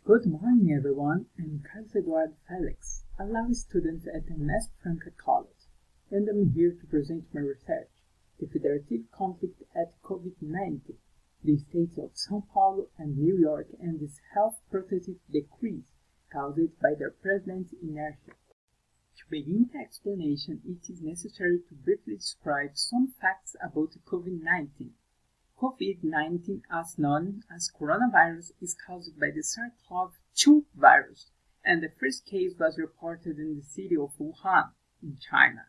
Good morning, everyone. I'm Eduardo Felix, a law student at the Unesp Franca College, and I'm here to present my research, the federative conflict at COVID-19, the states of São Paulo and New York, and its health protective decrees caused by their president's inertia. To begin the explanation, it is necessary to briefly describe some facts about COVID-19. COVID-19, as known as coronavirus, is caused by the SARS-CoV-2 virus, and the first case was reported in the city of Wuhan, in China.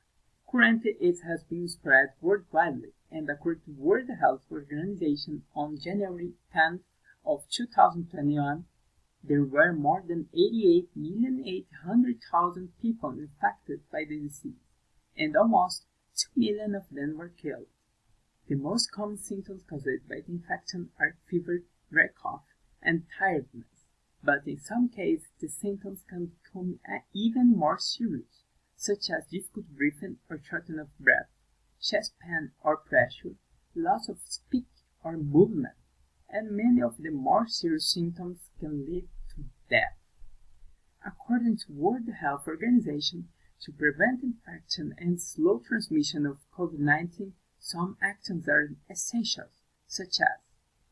Currently, it has been spread worldwide, and according to World Health Organization, on January 10th of 2021, there were more than 88,800,000 people infected by the disease, and almost 2 million of them were killed. The most common symptoms caused by the infection are fever, dry cough, and tiredness, but in some cases the symptoms can become even more serious, such as difficult breathing or shortness of breath, chest pain or pressure, loss of speech or movement, and many of the more serious symptoms can lead to death. According to World Health Organization, to prevent infection and slow transmission of COVID-19, some actions are essential, such as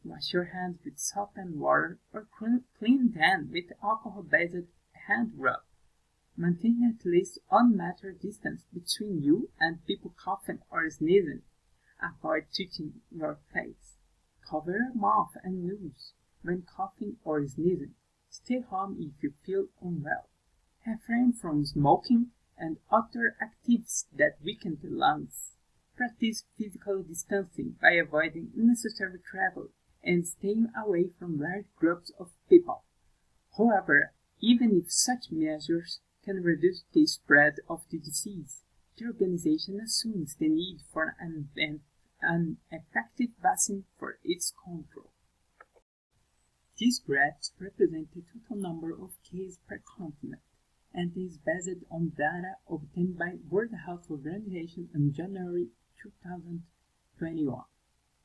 wash your hands with soap and water or clean them with alcohol-based hand rub. Maintain at least 1 meter distance between you and people coughing or sneezing. Avoid touching your face. Cover your mouth and nose when coughing or sneezing. Stay home if you feel unwell. Refrain from smoking and other activities that weaken the lungs. Practice physical distancing by avoiding unnecessary travel and staying away from large groups of people. However, even if such measures can reduce the spread of the disease, the organization assumes the need for an effective vaccine for its control. These graphs represent the total number of cases per continent, and is based on data obtained by World Health Organization in January 2021.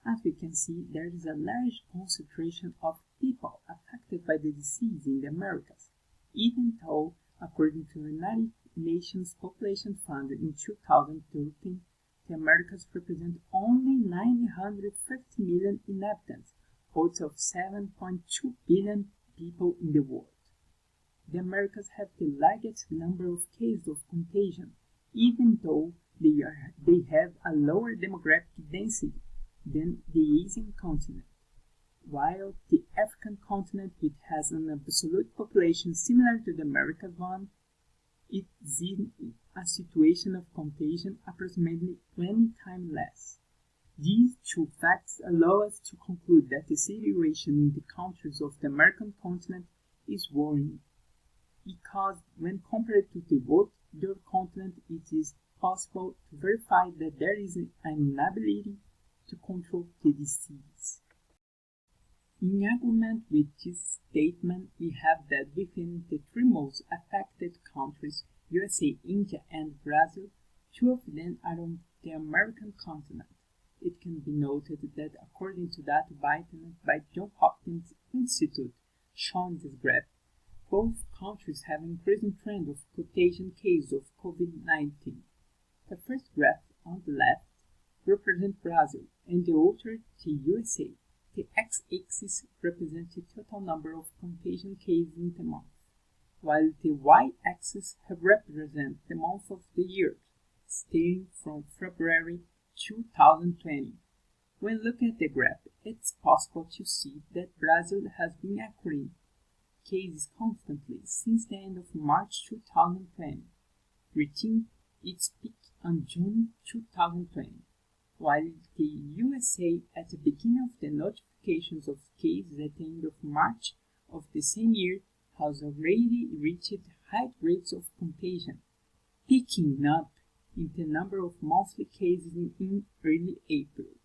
As we can see, there is a large concentration of people affected by the disease in the Americas, even though, according to the United Nations Population Fund in 2013, the Americas represent only 950 million inhabitants, out of 7.2 billion people in the world. The Americas have the largest number of cases of contagion, even though they have a lower demographic density than the Asian continent, while the African continent, which has an absolute population similar to the American one, is in a situation of contagion approximately 20 times less. These two facts allow us to conclude that the situation in the countries of the American continent is worrying, because when compared to the other continent, it is possible to verify that there is an inability to control the disease. In agreement with this statement, we have that within the three most affected countries, USA, India, and Brazil, 2 of them are on the American continent. It can be noted that according to data obtained by Johns Hopkins Institute shown this graph, both countries have an increasing trend of contagion cases of COVID-19. The first graph on the left represents Brazil and the other the USA. The x-axis represents the total number of contagion cases in the month, while the y-axis represents the month of the year, starting from February 2020. When looking at the graph, it's possible to see that Brazil has been accruing cases constantly since the end of March 2020, reaching its peak on June 2020, while the USA at the beginning of the notifications of cases at the end of March of the same year has already reached high rates of contagion, picking up in the number of monthly cases in early April.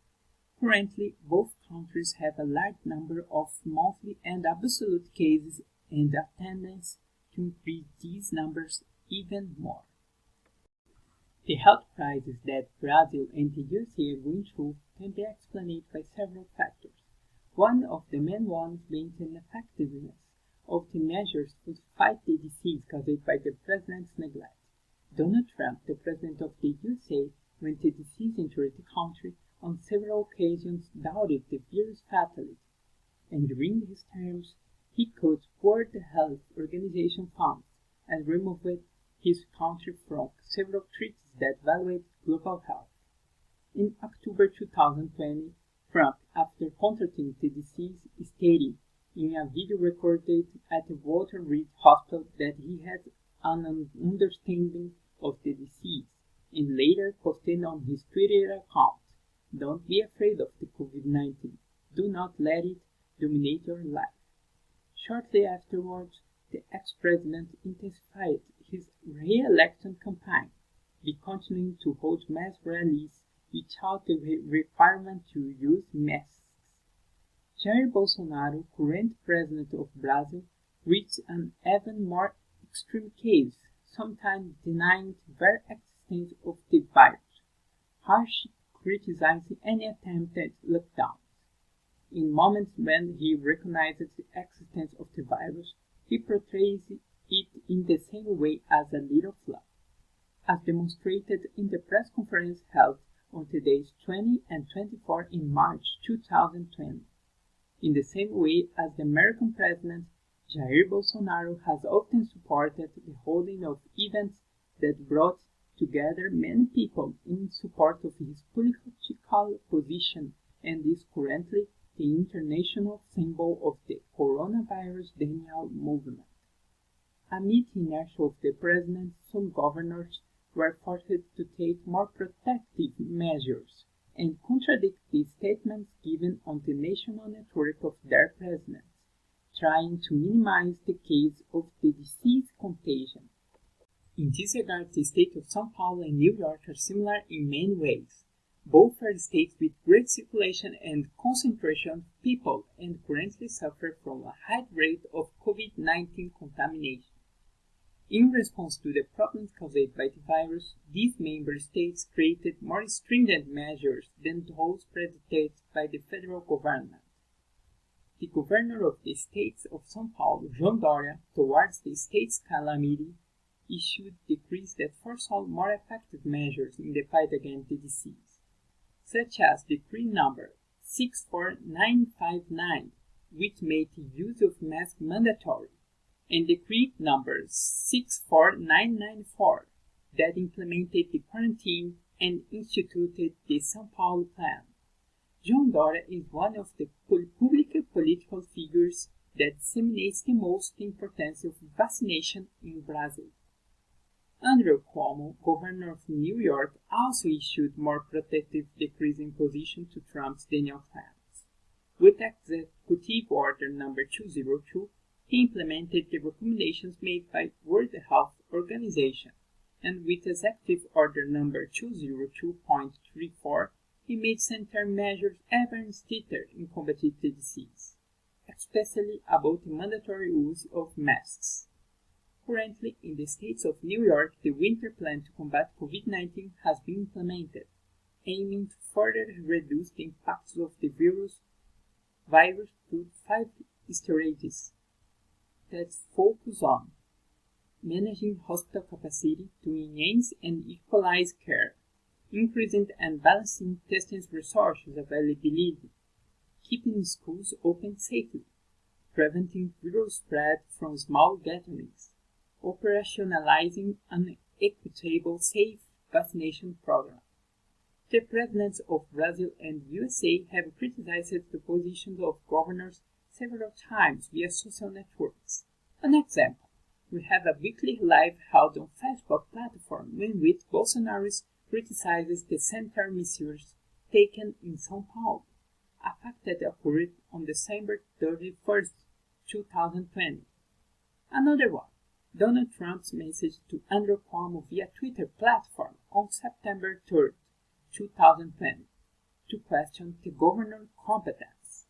Currently, both countries have a large number of monthly and absolute cases and a tendency to increase these numbers even more. The health crisis that Brazil and the USA are going through can be explained by several factors, one of the main ones being the ineffectiveness of the measures to fight the disease caused by the president's neglect. Donald Trump, the president of the USA, when the disease entered the country, on several occasions doubted the virus' fatality, and during his terms, he cut World Health Organization funds and removed his country from several treaties that evaluate global health. In October 2020, Trump, after contracting the disease, stated in a video recorded at the Walter Reed Hospital that he had an understanding of the disease, and later posted on his Twitter account, "Don't be afraid of the COVID-19. Do not let it dominate your life." Shortly afterwards, the ex-president intensified his re-election campaign by continuing to hold mass rallies without the requirement to use masks. Jair Bolsonaro, current president of Brazil, reached an even more extreme case, sometimes denying the very existence of the virus, harshly criticizing any attempted lockdowns. In moments when he recognizes the existence of the virus, he portrays it in the same way as a little flu, as demonstrated in the press conference held on the days 20 and 24 in March 2020. In the same way as the American president, Jair Bolsonaro has often supported the holding of events that brought together many people in support of his political position and is currently the international symbol of the coronavirus denial movement. Amid the inertia of the president, some governors were forced to take more protective measures and contradict the statements given on the national network of their presidents, trying to minimize the case of the disease contagion. In this regard, the state of São Paulo and New York are similar in many ways. Both are states with great circulation and concentration of people and currently suffer from a high rate of COVID-19 contamination. In response to the problems caused by the virus, these member states created more stringent measures than those predicted by the federal government. The governor of the state of São Paulo, João Dória, towards the state's calamity, issued decrees that foresaw more effective measures in the fight against the disease, such as Decree Number 64959, which made the use of masks mandatory, and Decree Number 64994, that implemented the quarantine and instituted the São Paulo Plan. João Dória is one of the public political figures that disseminates the most importance of vaccination in Brazil. Andrew Cuomo, governor of New York, also issued more protective decrees in opposition to Trump's denial plans. With Executive Order Number 202, he implemented the recommendations made by World Health Organization, and with Executive Order Number 202.34, he made sanitary measures even stricter in combating the disease, especially about the mandatory use of masks. Currently, in the states of New York, the winter plan to combat COVID-19 has been implemented, aiming to further reduce the impacts of the virus through 5 strategies that focus on managing hospital capacity to enhance and equalize care, increasing and balancing testing resources availability, keeping schools open safely, preventing viral spread from small gatherings, operationalizing an equitable, safe vaccination program. The presidents of Brazil and USA have criticized the positions of governors several times via social networks. An example, we have a weekly live held on Facebook platform in which Bolsonaro criticizes the sanitary measures taken in São Paulo, a fact that occurred on December 31st, 2020. Another one, Donald Trump's message to Andrew Cuomo via Twitter platform on September 3rd, 2020, to question the governor's competence.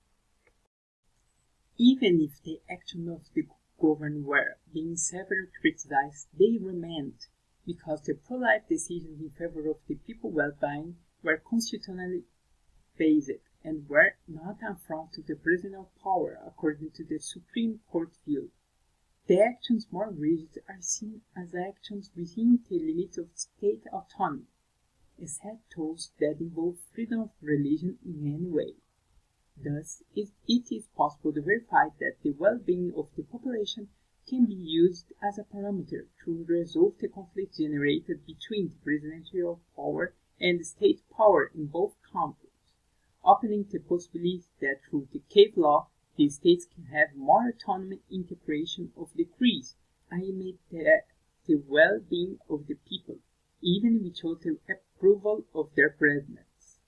Even if the actions of the governor were being severely criticized, they remained because the pro-life decisions in favor of the people's well-being were constitutionally based and were not an affront to the presidential power according to the Supreme Court view. The actions more rigid are seen as actions within the limits of state autonomy, except those that involve freedom of religion in any way. Thus, it is possible to verify that the well-being of the population can be used as a parameter to resolve the conflict generated between the presidential power and the state power in both countries, opening the possibility that through the case law, the states can have more autonomous interpretation of decrees aimed at the well-being of the people, even without the approval of their presidents.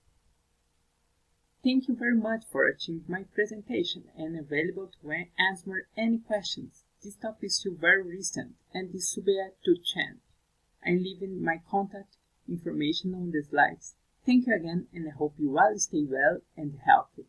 Thank you very much for watching my presentation and available to answer any questions. This topic is still very recent and is subject to change. I'm leaving my contact information on the slides. Thank you again, and I hope you all stay well and healthy.